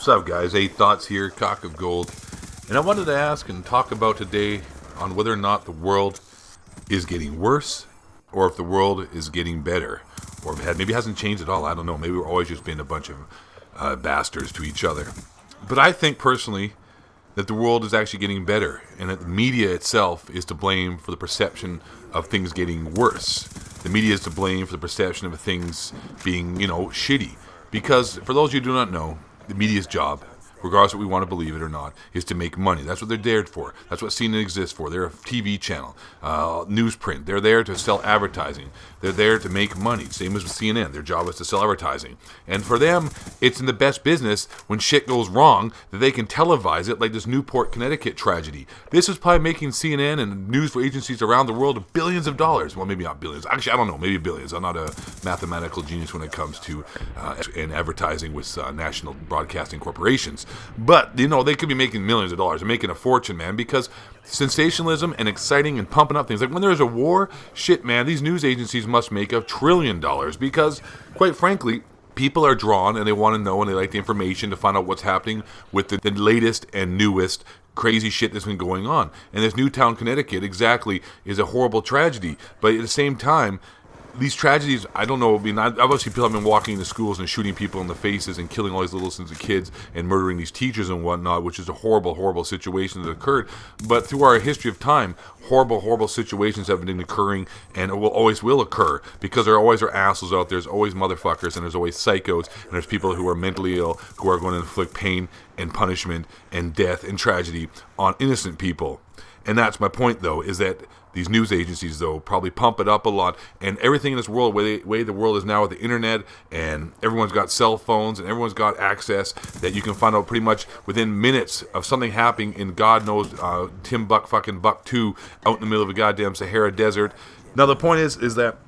What's up, guys? Eight Thoughts here, Cock of Gold. And I wanted to ask and talk about today on whether or not the world is getting worse or if the world is getting better. Or if maybe it hasn't changed at all. I don't know. Maybe we're always just being a bunch of bastards to each other. But I think personally that the world is actually getting better and that the media itself is to blame for the perception of things getting worse. The media is to blame for the perception of things being, shitty. Because for those of you who do not know, the media's job, regardless of what we want to believe it or not, is to make money. That's what they're there for. That's what CNN exists for. They're a TV channel, newsprint. They're there to sell advertising. They're there to make money. Same as with CNN. Their job is to sell advertising. And for them, it's in the best business when shit goes wrong that they can televise it, like this Newport, Connecticut tragedy. This is probably making CNN and news agencies around the world billions of dollars. Well, maybe not billions. Actually, I don't know. Maybe billions. I'm not a mathematical genius when it comes to in advertising with national broadcasting corporations. But, they could be making millions of dollars. They're making a fortune, man, because sensationalism and exciting and pumping up things. Like when there's a war, shit, man, these news agencies must make $1 trillion because, quite frankly, people are drawn and they want to know and they like the information to find out what's happening with the latest and newest crazy shit that's been going on. And this Newtown, Connecticut, exactly, is a horrible tragedy. But at the same time, these tragedies, I don't know, obviously people have been walking into schools and shooting people in the faces and killing all these little sons of kids and murdering these teachers and whatnot, which is a horrible, horrible situation that occurred. But through our history of time, horrible, horrible situations have been occurring and will occur because there always are assholes out there. There's always motherfuckers and there's always psychos and there's people who are mentally ill who are going to inflict pain and punishment and death and tragedy on innocent people. And that's my point, though, is that these news agencies, though, probably pump it up a lot. And everything in this world, way the world is now with the internet, and everyone's got cell phones, and everyone's got access that you can find out pretty much within minutes of something happening in God knows Timbuktu out in the middle of a goddamn Sahara desert. Now, the point is that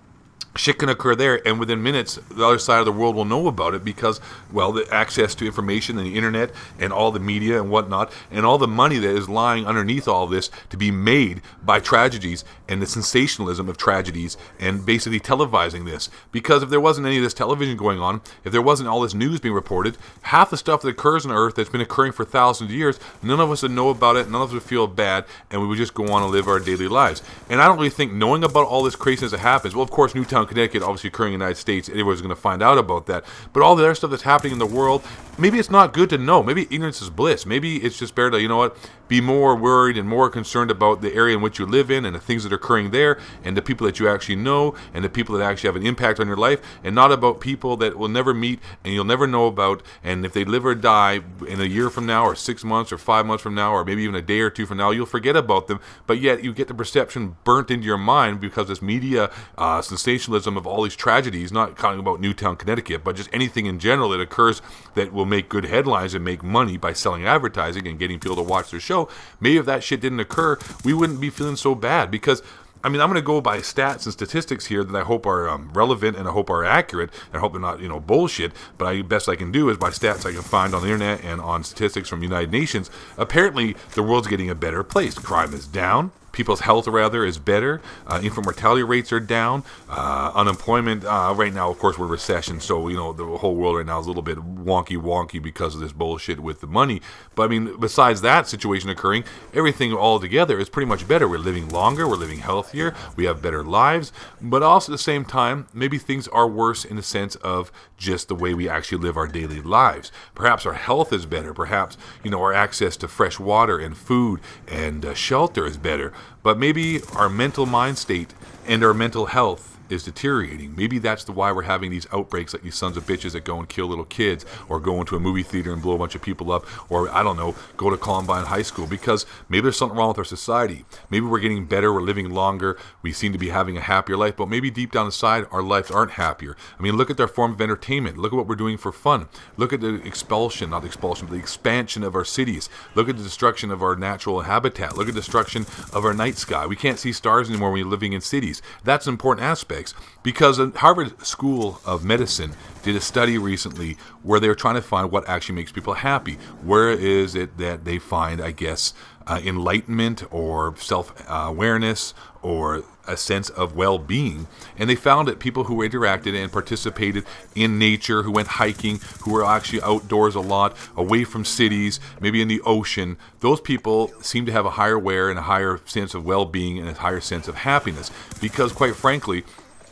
shit can occur there, and within minutes, the other side of the world will know about it because, well, the access to information and the internet and all the media and whatnot, and all the money that is lying underneath all this to be made by tragedies and the sensationalism of tragedies and basically televising this. Because if there wasn't any of this television going on, if there wasn't all this news being reported, half the stuff that occurs on Earth that's been occurring for thousands of years, none of us would know about it, none of us would feel bad, and we would just go on and live our daily lives. And I don't really think knowing about all this craziness that happens, well, of course, Newtown, Connecticut, obviously occurring in the United States, everyone's going to find out about that. But all the other stuff that's happening in the world, maybe it's not good to know. Maybe ignorance is bliss. Maybe it's just better to, be more worried and more concerned about the area in which you live in and the things that are occurring there and the people that you actually know and the people that actually have an impact on your life, and not about people that will never meet and you'll never know about, and if they live or die in a year from now or 6 months or 5 months from now or maybe even a day or two from now, you'll forget about them, but yet you get the perception burnt into your mind because this media sensationalism of all these tragedies, not talking about Newtown, Connecticut, but just anything in general that occurs that will make good headlines and make money by selling advertising and getting people to watch their show. Maybe if that shit didn't occur, we wouldn't be feeling so bad because I'm going to go by stats and statistics here that I hope are relevant and I hope are accurate and I hope they're not, bullshit, but the best I can do is by stats I can find on the internet and on statistics from United Nations. Apparently, the world's getting a better place. Crime is down. People's health, rather, is better. Infant mortality rates are down. Unemployment, right now, of course, we're in recession, so, the whole world right now is a little bit wonky because of this bullshit with the money. But, besides that situation occurring, everything all together is pretty much better. We're living longer, we're living healthier, we have better lives, but also at the same time, maybe things are worse in the sense of just the way we actually live our daily lives. Perhaps our health is better. Perhaps, our access to fresh water and food and shelter is better. But maybe our mental mind state and our mental health is deteriorating. Maybe that's why we're having these outbreaks like these sons of bitches that go and kill little kids or go into a movie theater and blow a bunch of people up or, I don't know, go to Columbine High School because maybe there's something wrong with our society. Maybe we're getting better, we're living longer, we seem to be having a happier life, but maybe deep down inside our lives aren't happier. Look at their form of entertainment. Look at what we're doing for fun. Look at the the expansion of our cities. Look at the destruction of our natural habitat. Look at the destruction of our night sky. We can't see stars anymore when you're living in cities. That's an important aspect. Because the Harvard School of Medicine did a study recently where they were trying to find what actually makes people happy. Where is it that they find, enlightenment or self-awareness or a sense of well-being. And they found that people who interacted and participated in nature, who went hiking, who were actually outdoors a lot, away from cities, maybe in the ocean, those people seem to have a higher wear and a higher sense of well-being and a higher sense of happiness. Because quite frankly,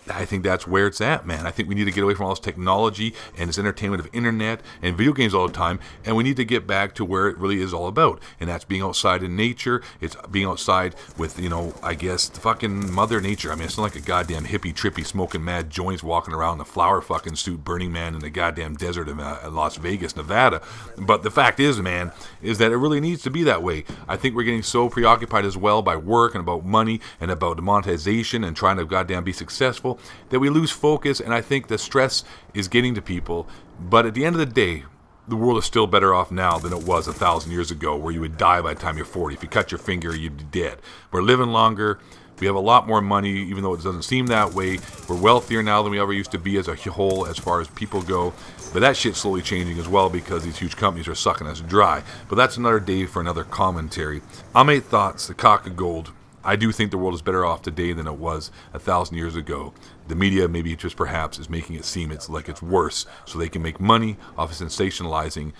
I think that's where it's at, man. I think we need to get away from all this technology and this entertainment of internet and video games all the time, and we need to get back to where it really is all about, and that's being outside in nature. It's being outside with, I guess, the fucking Mother Nature. I mean, it's not like a goddamn hippie, trippy, smoking mad joints walking around in a flower fucking suit, Burning Man in the goddamn desert of Las Vegas, Nevada. But the fact is, man, is that it really needs to be that way. I think we're getting so preoccupied as well by work and about money and about the monetization and trying to goddamn be successful that we lose focus, and I think the stress is getting to people. But at the end of the day, the world is still better off now than it was 1,000 years ago, where you would die by the time you're 40. If you cut your finger, you'd be dead. We're living longer. We have a lot more money, even though it doesn't seem that way. We're wealthier now than we ever used to be as a whole, as far as people go. But that shit's slowly changing as well, because these huge companies are sucking us dry. But that's another day for another commentary. I'm 8 Thoughts, the Cock of Gold. I do think the world is better off today than it was 1,000 years ago. The media, maybe just perhaps, is making it seem it's worse, so they can make money off of sensationalizing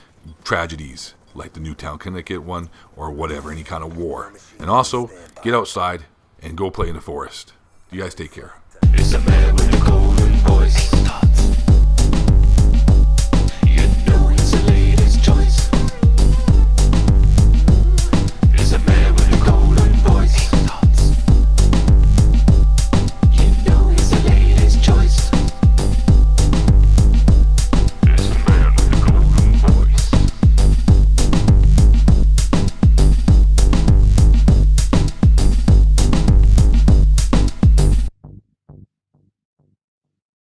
tragedies like the Newtown, Connecticut one, or whatever, any kind of war. And also, get outside and go play in the forest. You guys take care. It's a man with a golden voice.